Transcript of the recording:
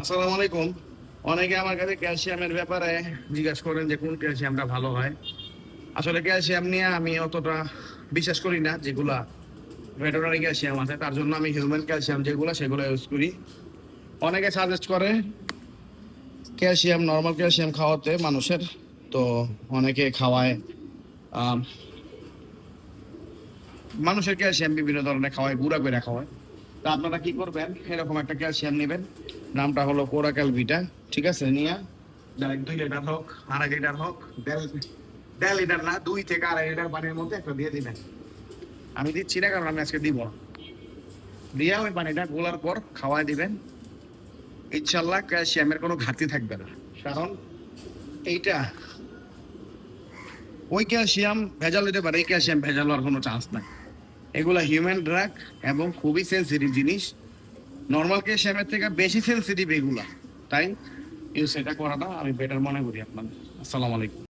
আসসালামু আলাইকুম। অনেকে আমার কাছে ক্যালসিয়ামের ব্যাপারে জিজ্ঞাসা করেন যে কোন ক্যালসিয়ামটা ভালো হয়। আসলে ক্যালসিয়াম নিয়ে আমি অতটা বিশ্বাস করি না। যেগুলা ভেটেরিনারি ক্যালসিয়াম আছে তার জন্য আমি হিউম্যান ক্যালসিয়াম যেগুলো সেগুলো ইউজ করি। অনেকে সাজেস্ট করে ক্যালসিয়াম, নর্মাল ক্যালসিয়াম খাওয়াতে মানুষের। তো অনেকে খাওয়ায়, আম, মানুষের ক্যালসিয়াম বিভিন্ন ধরনের খাওয়ায়, গুঁড়া করে খাওয়ায়। তা আপনারা কি করবেন, এরকম একটা ক্যালসিয়াম নেবেন, নামটা হলো কোরাক্যাল ভিটা। ঠিক আছে, নিয়ে 2 লিটার হোক, 2.5 লিটার হোক, 1.5 লিটার না, 2 থেকে 2.5 লিটার পানির মধ্যে একটা দিয়ে দিবেন। আমি দিচ্ছি না কারণ আমি আজকে দিব না। দিয়ে ওই পানিটা গোলার পর খাওয়াই দিবেন। ইনশাল্লাহ ক্যালসিয়ামের কোনো ঘাটতি থাকবে না। কারণ এইটা ওই ক্যালসিয়াম ভেজাল হতে পারে, এই ক্যালসিয়াম ভেজাল হওয়ার কোনো চান্স নাই। এগুলা হিউম্যান ড্রাগ এবং খুবই সেন্সিটিভ জিনিস। নর্মাল ক্যালসিয়ামের থেকে বেশি সেন্সিটিভ এগুলা। তাই সেটা করাটা আমি বেটার মনে করি আপনার। আসসালামু আলাইকুম।